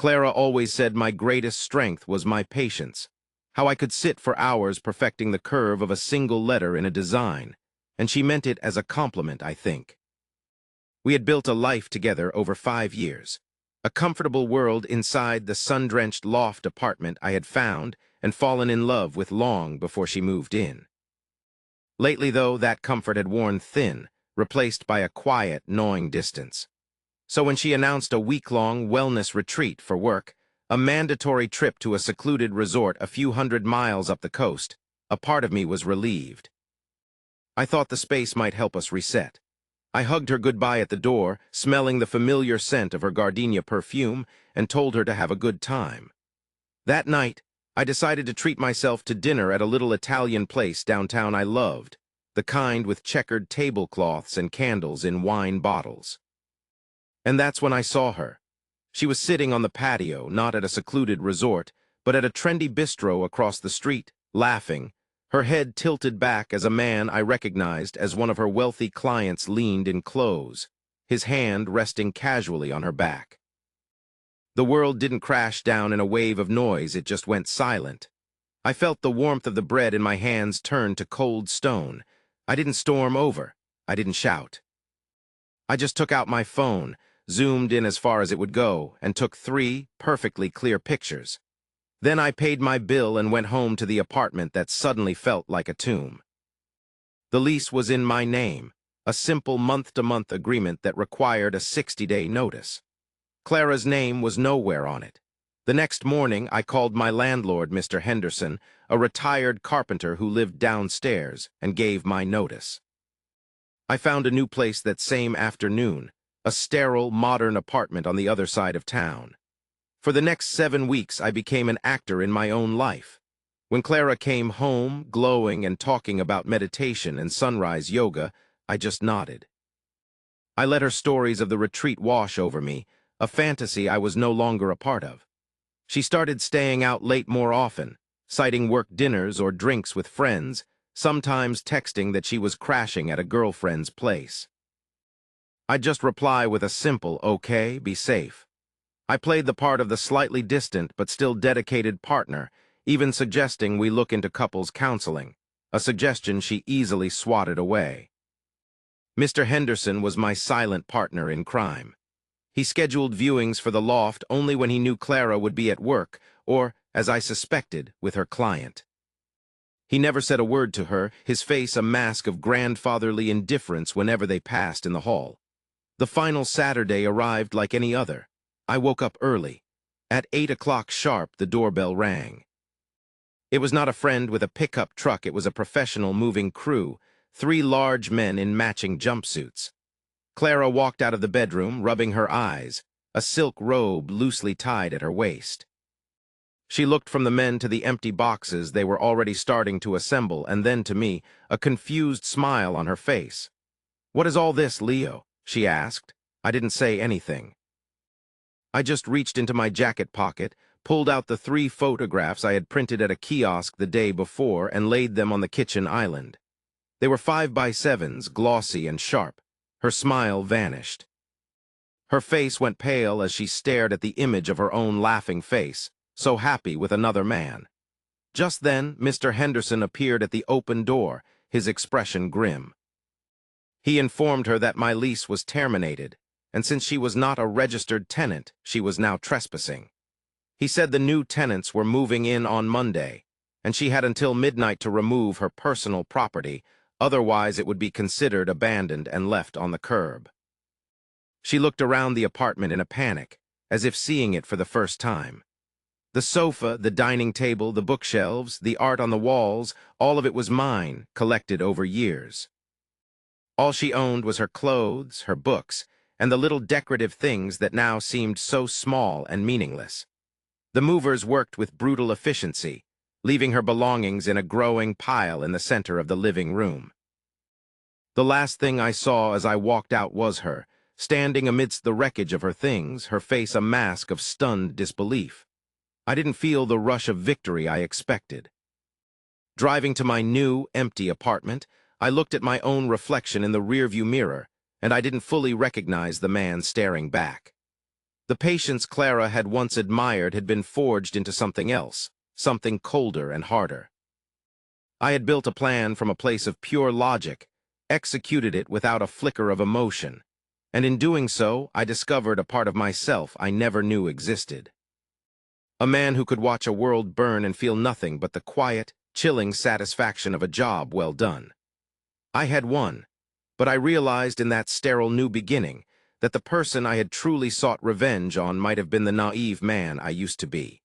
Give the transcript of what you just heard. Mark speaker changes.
Speaker 1: Clara always said my greatest strength was my patience, how I could sit for hours perfecting the curve of a single letter in a design, and she meant it as a compliment, I think. We had built a life together over 5 years, a comfortable world inside the sun-drenched loft apartment I had found and fallen in love with long before she moved in. Lately, though, that comfort had worn thin, replaced by a quiet, gnawing distance. So when she announced a week-long wellness retreat for work, a mandatory trip to a secluded resort a few hundred miles up the coast, a part of me was relieved. I thought the space might help us reset. I hugged her goodbye at the door, smelling the familiar scent of her gardenia perfume, and told her to have a good time. That night, I decided to treat myself to dinner at a little Italian place downtown I loved, the kind with checkered tablecloths and candles in wine bottles. And that's when I saw her. She was sitting on the patio, not at a secluded resort, but at a trendy bistro across the street, laughing, her head tilted back as a man I recognized as one of her wealthy clients leaned in close, his hand resting casually on her back. The world didn't crash down in a wave of noise, it just went silent. I felt the warmth of the bread in my hands turn to cold stone. I didn't storm over. I didn't shout. I just took out my phone, zoomed in as far as it would go, and took 3 perfectly clear pictures. Then I paid my bill and went home to the apartment that suddenly felt like a tomb. The lease was in my name, a simple month-to-month agreement that required a 60-day notice. Clara's name was nowhere on it. The next morning, I called my landlord, Mr. Henderson, a retired carpenter who lived downstairs, and gave my notice. I found a new place that same afternoon, a sterile, modern apartment on the other side of town. For the next 7 weeks, I became an actor in my own life. When Clara came home, glowing and talking about meditation and sunrise yoga, I just nodded. I let her stories of the retreat wash over me, a fantasy I was no longer a part of. She started staying out late more often, citing work dinners or drinks with friends, sometimes texting that she was crashing at a girlfriend's place. I'd just reply with a simple, "Okay, be safe." I played the part of the slightly distant but still dedicated partner, even suggesting we look into couples counseling, a suggestion she easily swatted away. Mr. Henderson was my silent partner in crime. He scheduled viewings for the loft only when he knew Clara would be at work, or, as I suspected, with her client. He never said a word to her, his face a mask of grandfatherly indifference whenever they passed in the hall. The final Saturday arrived like any other. I woke up early. At 8 o'clock sharp, the doorbell rang. It was not a friend with a pickup truck, it was a professional moving crew, 3 large men in matching jumpsuits. Clara walked out of the bedroom, rubbing her eyes, a silk robe loosely tied at her waist. She looked from the men to the empty boxes they were already starting to assemble, and then to me, a confused smile on her face. "What is all this, Leo?" she asked. I didn't say anything. I just reached into my jacket pocket, pulled out the 3 photographs I had printed at a kiosk the day before, and laid them on the kitchen island. They were 5x7s, glossy and sharp. Her smile vanished. Her face went pale as she stared at the image of her own laughing face, so happy with another man. Just then, Mr. Henderson appeared at the open door, his expression grim. He informed her that my lease was terminated, and since she was not a registered tenant, she was now trespassing. He said the new tenants were moving in on Monday, and she had until midnight to remove her personal property, otherwise it would be considered abandoned and left on the curb. She looked around the apartment in a panic, as if seeing it for the first time. The sofa, the dining table, the bookshelves, the art on the walls, all of it was mine, collected over years. All she owned was her clothes, her books, and the little decorative things that now seemed so small and meaningless. The movers worked with brutal efficiency, leaving her belongings in a growing pile in the center of the living room. The last thing I saw as I walked out was her, standing amidst the wreckage of her things, her face a mask of stunned disbelief. I didn't feel the rush of victory I expected. Driving to my new, empty apartment, I looked at my own reflection in the rearview mirror, and I didn't fully recognize the man staring back. The patience Clara had once admired had been forged into something else, something colder and harder. I had built a plan from a place of pure logic, executed it without a flicker of emotion, and in doing so, I discovered a part of myself I never knew existed. A man who could watch a world burn and feel nothing but the quiet, chilling satisfaction of a job well done. I had won, but I realized in that sterile new beginning that the person I had truly sought revenge on might have been the naive man I used to be.